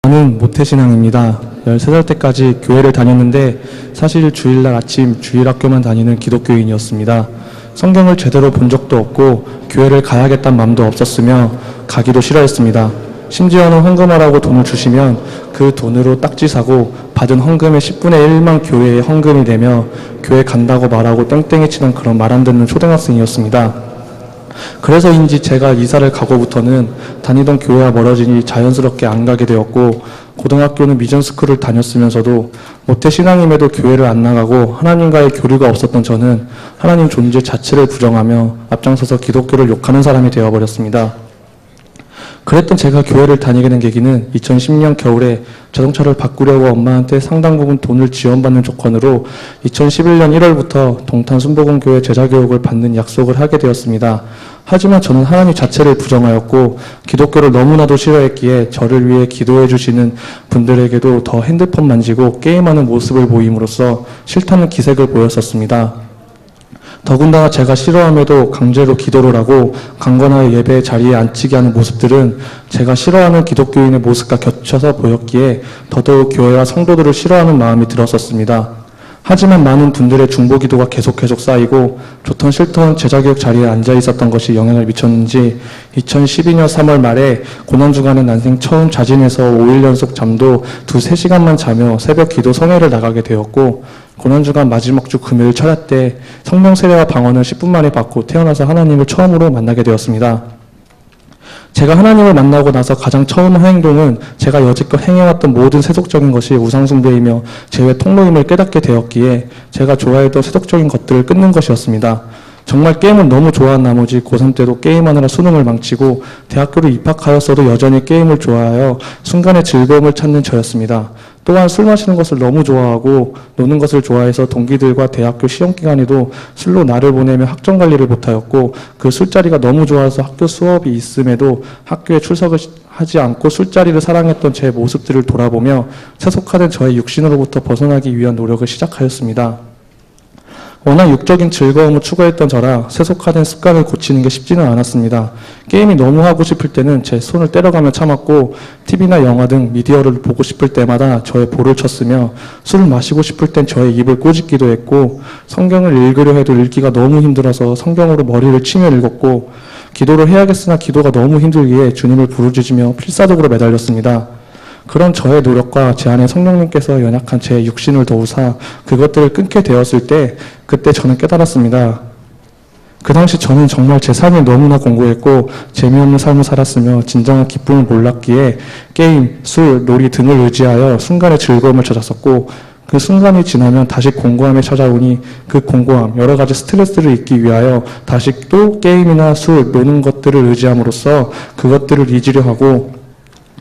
저는 모태신앙입니다. 13살 때까지 교회를 다녔는데 사실 주일날 아침 주일학교만 다니는 기독교인이었습니다. 성경을 제대로 본 적도 없고 교회를 가야겠다는 마음도 없었으며 가기도 싫어했습니다. 심지어는 헌금하라고 돈을 주시면 그 돈으로 딱지 사고 받은 헌금의 10분의 1만 교회에 헌금이 되며 교회 간다고 말하고 땡땡이 치는 그런 말 안 듣는 초등학생이었습니다. 그래서인지 제가 이사를 가고부터는 다니던 교회와 멀어지니 자연스럽게 안 가게 되었고, 고등학교는 미전스쿨을 다녔으면서도 모태신앙임에도 교회를 안 나가고 하나님과의 교류가 없었던 저는 하나님 존재 자체를 부정하며 앞장서서 기독교를 욕하는 사람이 되어버렸습니다. 그랬던 제가 교회를 다니게 된 계기는 2010년 겨울에 자동차를 바꾸려고 엄마한테 상당 부분 돈을 지원받는 조건으로 2011년 1월부터 동탄 순복음교회 제자교육을 받는 약속을 하게 되었습니다. 하지만 저는 하나님 자체를 부정하였고 기독교를 너무나도 싫어했기에 저를 위해 기도해 주시는 분들에게도 더 핸드폰 만지고 게임하는 모습을 보임으로써 싫다는 기색을 보였었습니다. 더군다나 제가 싫어함에도 강제로 기도를 하고 강건하게 예배 자리에 앉히게 하는 모습들은 제가 싫어하는 기독교인의 모습과 겹쳐서 보였기에 더더욱 교회와 성도들을 싫어하는 마음이 들었었습니다. 하지만 많은 분들의 중보기도가 계속 쌓이고 좋던 싫던 제자교육 자리에 앉아 있었던 것이 영향을 미쳤는지 2012년 3월 말에 고난주간에 난생 처음 자진해서 5일 연속 잠도 2-3시간만 자며 새벽 기도 성회를 나가게 되었고, 고난주간 마지막 주 금요일 철야 때 성령 세례와 방언을 10분 만에 받고 태어나서 하나님을 처음으로 만나게 되었습니다. 제가 하나님을 만나고 나서 가장 처음 한 행동은 제가 여지껏 행해왔던 모든 세속적인 것이 우상숭배이며 죄의 통로임을 깨닫게 되었기에 제가 좋아했던 세속적인 것들을 끊는 것이었습니다. 정말 게임을 너무 좋아한 나머지 고3 때도 게임하느라 수능을 망치고 대학교를 입학하였어도 여전히 게임을 좋아하여 순간의 즐거움을 찾는 저였습니다. 또한 술 마시는 것을 너무 좋아하고 노는 것을 좋아해서 동기들과 대학교 시험 기간에도 술로 날을 보내며 학점 관리를 못하였고, 그 술자리가 너무 좋아서 학교 수업이 있음에도 학교에 출석을 하지 않고 술자리를 사랑했던 제 모습들을 돌아보며 세속화된 저의 육신으로부터 벗어나기 위한 노력을 시작하였습니다. 워낙 육적인 즐거움을 추구했던 저라 세속화된 습관을 고치는 게 쉽지는 않았습니다. 게임이 너무 하고 싶을 때는 제 손을 때려가며 참았고, TV나 영화 등 미디어를 보고 싶을 때마다 저의 볼을 쳤으며, 술을 마시고 싶을 땐 저의 입을 꼬집기도 했고, 성경을 읽으려 해도 읽기가 너무 힘들어서 성경으로 머리를 치며 읽었고, 기도를 해야겠으나 기도가 너무 힘들기에 주님을 부르짖으며 필사적으로 매달렸습니다. 그런 저의 노력과 제 안에 성령님께서 연약한 제 육신을 도우사 그것들을 끊게 되었을 때, 그때 저는 깨달았습니다. 그 당시 저는 정말 제 삶이 너무나 공고했고 재미없는 삶을 살았으며 진정한 기쁨을 몰랐기에 게임, 술, 놀이 등을 의지하여 순간의 즐거움을 찾았었고, 그 순간이 지나면 다시 공고함이 찾아오니 그 공고함, 여러 가지 스트레스를 잊기 위하여 다시 또 게임이나 술, 노는 것들을 의지함으로써 그것들을 잊으려 하고,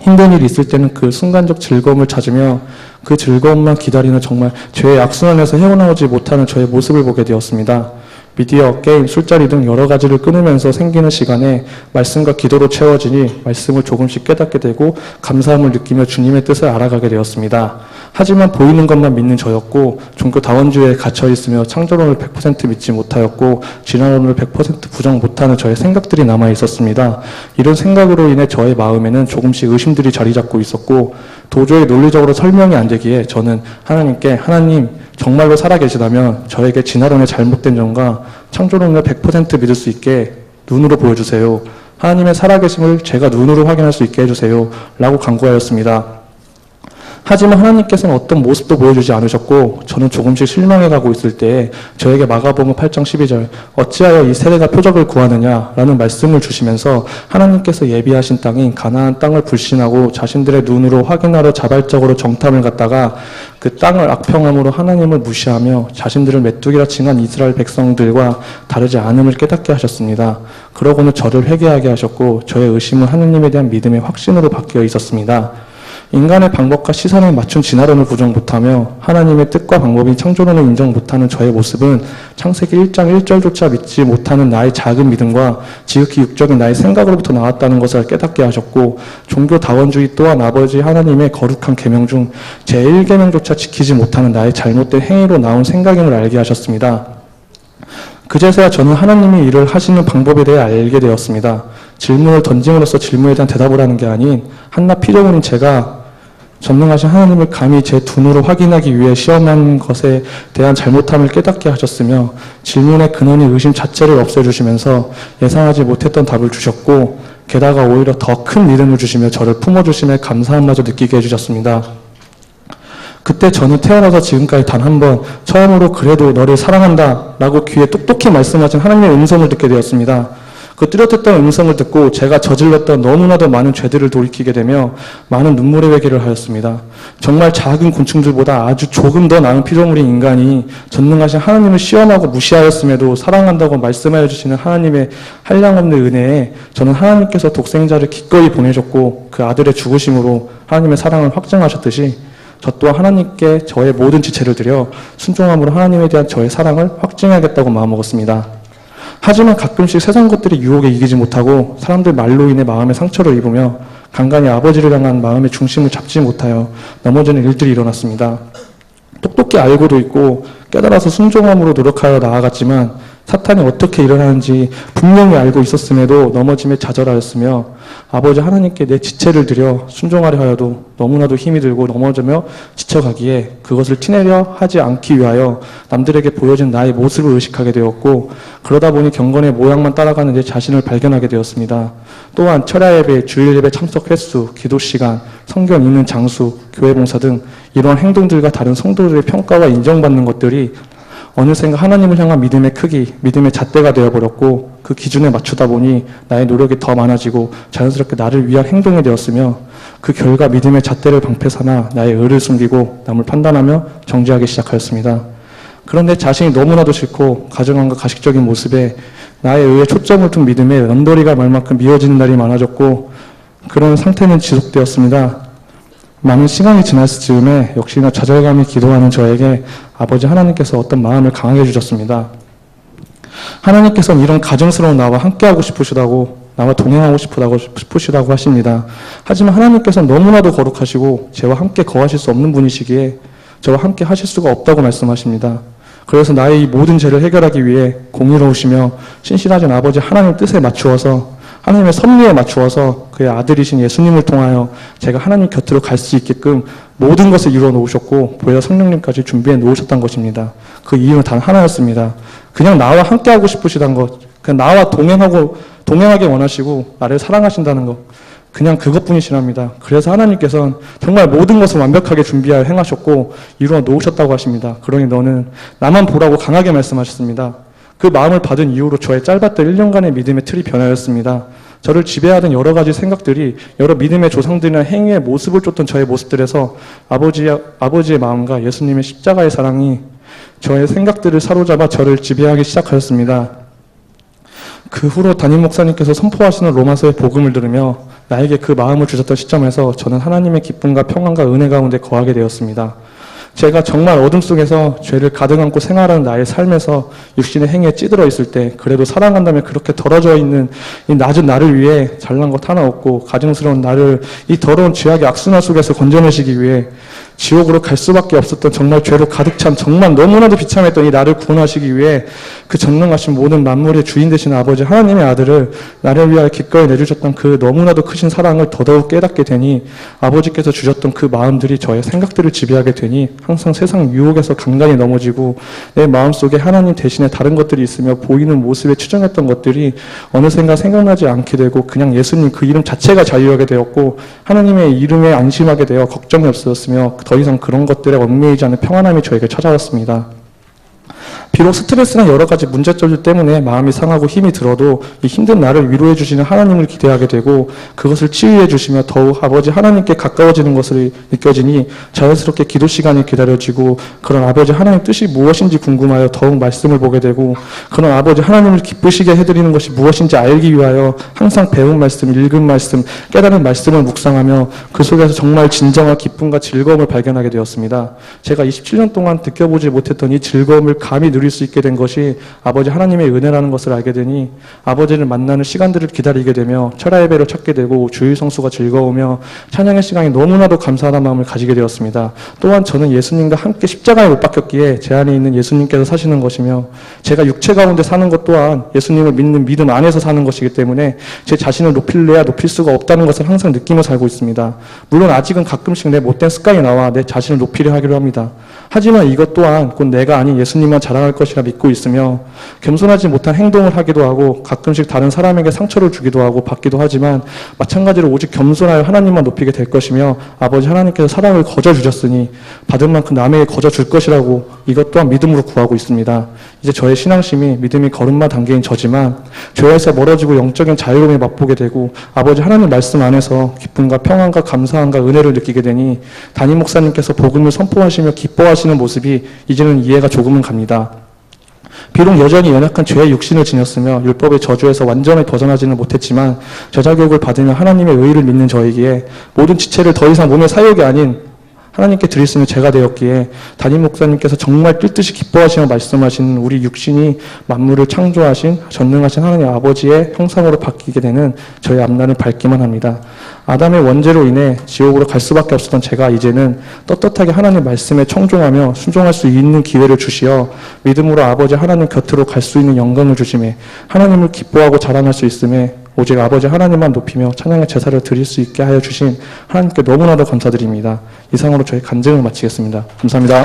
힘든 일이 있을 때는 그 순간적 즐거움을 찾으며 그 즐거움만 기다리는 정말 죄의 악순환에서 헤어나오지 못하는 저의 모습을 보게 되었습니다. 미디어, 게임, 술자리 등 여러 가지를 끊으면서 생기는 시간에 말씀과 기도로 채워지니 말씀을 조금씩 깨닫게 되고 감사함을 느끼며 주님의 뜻을 알아가게 되었습니다. 하지만 보이는 것만 믿는 저였고 종교 다원주의에 갇혀있으며 창조론을 100% 믿지 못하였고 진화론을 100% 부정 못하는 저의 생각들이 남아있었습니다. 이런 생각으로 인해 저의 마음에는 조금씩 의심들이 자리 잡고 있었고, 도저히 논리적으로 설명이 안 되기에 저는 하나님께, 하나님 정말로 살아계시다면 저에게 진화론의 잘못된 점과 창조론을 100% 믿을 수 있게 눈으로 보여주세요. 하나님의 살아계심을 제가 눈으로 확인할 수 있게 해주세요. 라고 간구하였습니다. 하지만 하나님께서는 어떤 모습도 보여주지 않으셨고, 저는 조금씩 실망해가고 있을 때에 저에게 마가복음 8장 12절 어찌하여 이 세대가 표적을 구하느냐 라는 말씀을 주시면서 하나님께서 예비하신 땅인 가나안 땅을 불신하고 자신들의 눈으로 확인하러 자발적으로 정탐을 갔다가 그 땅을 악평함으로 하나님을 무시하며 자신들을 메뚜기라 칭한 이스라엘 백성들과 다르지 않음을 깨닫게 하셨습니다. 그러고는 저를 회개하게 하셨고 저의 의심은 하나님에 대한 믿음의 확신으로 바뀌어 있었습니다. 인간의 방법과 시선에 맞춘 진화론을 부정 못하며 하나님의 뜻과 방법인 창조론을 인정 못하는 저의 모습은 창세기 1장 1절조차 믿지 못하는 나의 작은 믿음과 지극히 육적인 나의 생각으로부터 나왔다는 것을 깨닫게 하셨고, 종교 다원주의 또한 아버지 하나님의 거룩한 계명 중 제1계명조차 지키지 못하는 나의 잘못된 행위로 나온 생각임을 알게 하셨습니다. 그제서야 저는 하나님이 일을 하시는 방법에 대해 알게 되었습니다. 질문을 던짐으로써 질문에 대한 대답을 하는 게 아닌 한낱 피조물인 제가 전능하신 하나님을 감히 제 눈으로 확인하기 위해 시험한 것에 대한 잘못함을 깨닫게 하셨으며 질문의 근원이 의심 자체를 없애주시면서 예상하지 못했던 답을 주셨고 게다가 오히려 더 큰 믿음을 주시며 저를 품어주심에 감사함마저 느끼게 해주셨습니다. 그때 저는 태어나서 지금까지 단 한 번 처음으로 그래도 너를 사랑한다 라고 귀에 똑똑히 말씀하신 하나님의 음성을 듣게 되었습니다. 그 뚜렷했던 음성을 듣고 제가 저질렀던 너무나도 많은 죄들을 돌이키게 되며 많은 눈물의 회개를 하였습니다. 정말 작은 곤충들보다 아주 조금 더 나은 피조물인 인간이 전능하신 하나님을 시험하고 무시하였음에도 사랑한다고 말씀하여 주시는 하나님의 한량없는 은혜에 저는 하나님께서 독생자를 기꺼이 보내셨고 그 아들의 죽으심으로 하나님의 사랑을 확증하셨듯이 저 또한 하나님께 저의 모든 지체를 드려 순종함으로 하나님에 대한 저의 사랑을 확증하겠다고 마음먹었습니다. 하지만 가끔씩 세상 것들이 유혹에 이기지 못하고 사람들 말로 인해 마음의 상처를 입으며 간간히 아버지를 향한 마음의 중심을 잡지 못하여 넘어지는 일들이 일어났습니다. 똑똑히 알고도 있고 깨달아서 순종함으로 노력하여 나아갔지만 사탄이 어떻게 일어나는지 분명히 알고 있었음에도 넘어짐에 좌절하였으며 아버지 하나님께 내 지체를 드려 순종하려 하여도 너무나도 힘이 들고 넘어지며 지쳐가기에 그것을 티내려 하지 않기 위하여 남들에게 보여진 나의 모습을 의식하게 되었고 그러다 보니 경건의 모양만 따라가는 내 자신을 발견하게 되었습니다. 또한 철야 예배, 주일 예배 참석 횟수, 기도 시간, 성경 읽는 장수, 교회 봉사 등 이러한 행동들과 다른 성도들의 평가와 인정받는 것들이 어느샌가 하나님을 향한 믿음의 크기, 믿음의 잣대가 되어버렸고 그 기준에 맞추다 보니 나의 노력이 더 많아지고 자연스럽게 나를 위한 행동이 되었으며 그 결과 믿음의 잣대를 방패 삼아 나의 의를 숨기고 남을 판단하며 정죄하기 시작하였습니다. 그런데 자신이 너무나도 싫고 가정함과 가식적인 모습에 나의 의에 초점을 둔 믿음에 언더리가 말 만큼 미워지는 날이 많아졌고 그런 상태는 지속되었습니다. 많은 시간이 지났을 즈음에 역시나 좌절감이 기도하는 저에게 아버지 하나님께서 어떤 마음을 강하게 해주셨습니다. 하나님께서는 이런 가증스러운 나와 함께하고 싶으시다고 나와 동행하고 싶으시다고 하십니다. 하지만 하나님께서는 너무나도 거룩하시고 저와 함께 거하실 수 없는 분이시기에 저와 함께 하실 수가 없다고 말씀하십니다. 그래서 나의 이 모든 죄를 해결하기 위해 공의로우시며 신실하신 아버지 하나님 뜻에 맞추어서 하나님의 섭리에 맞추어서 그의 아들이신 예수님을 통하여 제가 하나님 곁으로 갈 수 있게끔 모든 것을 이루어 놓으셨고 보혜사 성령님까지 준비해 놓으셨던 것입니다. 그 이유는 단 하나였습니다. 그냥 나와 함께하고 싶으시다는 것, 그냥 나와 동행하게 원하시고 나를 사랑하신다는 것, 그냥 그것뿐이시랍니다. 그래서 하나님께서는 정말 모든 것을 완벽하게 준비하여 행하셨고 이루어 놓으셨다고 하십니다. 그러니 너는 나만 보라고 강하게 말씀하셨습니다. 그 마음을 받은 이후로 저의 짧았던 1년간의 믿음의 틀이 변하였습니다. 저를 지배하던 여러 가지 생각들이 여러 믿음의 조상들이나 행위의 모습을 쫓던 저의 모습들에서 아버지의 마음과 예수님의 십자가의 사랑이 저의 생각들을 사로잡아 저를 지배하기 시작하였습니다. 그 후로 담임 목사님께서 선포하시는 로마서의 복음을 들으며 나에게 그 마음을 주셨던 시점에서 저는 하나님의 기쁨과 평안과 은혜 가운데 거하게 되었습니다. 제가 정말 어둠 속에서 죄를 가득 안고 생활하는 나의 삶에서 육신의 행위에 찌들어 있을 때 그래도 사랑한다면 그렇게 더러져 있는 이 낮은 나를 위해 잘난 것 하나 없고 가증스러운 나를 이 더러운 죄악의 악순환 속에서 건져내시기 위해 지옥으로 갈 수밖에 없었던 정말 죄로 가득 찬 정말 너무나도 비참했던 이 나를 구원하시기 위해 그 전능하신 모든 만물의 주인 되시는 아버지 하나님의 아들을 나를 위하여 기꺼이 내주셨던 그 너무나도 크신 사랑을 더더욱 깨닫게 되니 아버지께서 주셨던 그 마음들이 저의 생각들을 지배하게 되니 항상 세상 유혹에서 간간히 넘어지고 내 마음속에 하나님 대신에 다른 것들이 있으며 보이는 모습에 추정했던 것들이 어느샌가 생각나지 않게 되고 그냥 예수님 그 이름 자체가 자유하게 되었고 하나님의 이름에 안심하게 되어 걱정이 없어졌으며 더 이상 그런 것들에 얽매이지 않은 평안함이 저에게 찾아왔습니다. 비록 스트레스나 여러 가지 문제점들 때문에 마음이 상하고 힘이 들어도 이 힘든 나를 위로해 주시는 하나님을 기대하게 되고 그것을 치유해 주시며 더욱 아버지 하나님께 가까워지는 것을 느껴지니 자연스럽게 기도 시간이 기다려지고 그런 아버지 하나님 뜻이 무엇인지 궁금하여 더욱 말씀을 보게 되고 그런 아버지 하나님을 기쁘시게 해드리는 것이 무엇인지 알기 위하여 항상 배운 말씀, 읽은 말씀, 깨달은 말씀을 묵상하며 그 속에서 정말 진정한 기쁨과 즐거움을 발견하게 되었습니다. 제가 27년 동안 느껴보지 못했던 이 즐거움을 감히 누릴 수 있게 된 것이 아버지 하나님의 은혜라는 것을 알게 되니 아버지를 만나는 시간들을 기다리게 되며 철야 예배를 찾게 되고 주일 성수가 즐거우며 찬양의 시간이 너무나도 감사하다는 마음을 가지게 되었습니다. 또한 저는 예수님과 함께 십자가에 못 박혔기에 제 안에 있는 예수님께서 사시는 것이며 제가 육체 가운데 사는 것 또한 예수님을 믿는 믿음 안에서 사는 것이기 때문에 제 자신을 높일래야 높일 수가 없다는 것을 항상 느끼며 살고 있습니다. 물론 아직은 가끔씩 내 못된 습관이 나와 내 자신을 높이려 하기로 합니다. 하지만 이것 또한 곧 내가 아닌 예수님만 자랑할 것이라 믿고 있으며 겸손하지 못한 행동을 하기도 하고 가끔씩 다른 사람에게 상처를 주기도 하고 받기도 하지만 마찬가지로 오직 겸손하여 하나님만 높이게 될 것이며 아버지 하나님께서 사랑을 거저 주셨으니 받은 만큼 남에게 거저 줄 것이라고 이것 또한 믿음으로 구하고 있습니다. 이제 저의 신앙심이 믿음이 걸음마 단계인 저지만 죄에서 멀어지고 영적인 자유로움에 맛보게 되고 아버지 하나님 말씀 안에서 기쁨과 평안과 감사함과 은혜를 느끼게 되니 담임 목사님께서 복음을 선포하시며 기뻐하시는 모습이 이제는 이해가 조금은 갑니다. 비록 여전히 연약한 죄의 육신을 지녔으며 율법의 저주에서 완전히 벗어나지는 못했지만 저자교육을 받으며 하나님의 의의를 믿는 저에게 모든 지체를 더 이상 몸의 사욕이 아닌 하나님께 드릴 수 있는 제가 되었기에 담임 목사님께서 정말 뜻뜻이 기뻐하시며 말씀하시는 우리 육신이 만물을 창조하신 전능하신 하나님 아버지의 형상으로 바뀌게 되는 저의 앞날을 밝기만 합니다. 아담의 원죄로 인해 지옥으로 갈 수밖에 없었던 제가 이제는 떳떳하게 하나님 말씀에 청종하며 순종할 수 있는 기회를 주시어 믿음으로 아버지 하나님 곁으로 갈 수 있는 영광을 주심에 하나님을 기뻐하고 자랑할 수 있음에 오직 아버지 하나님만 높이며 찬양의 제사를 드릴 수 있게 하여 주신 하나님께 너무나도 감사드립니다. 이상으로 저희 간증을 마치겠습니다. 감사합니다.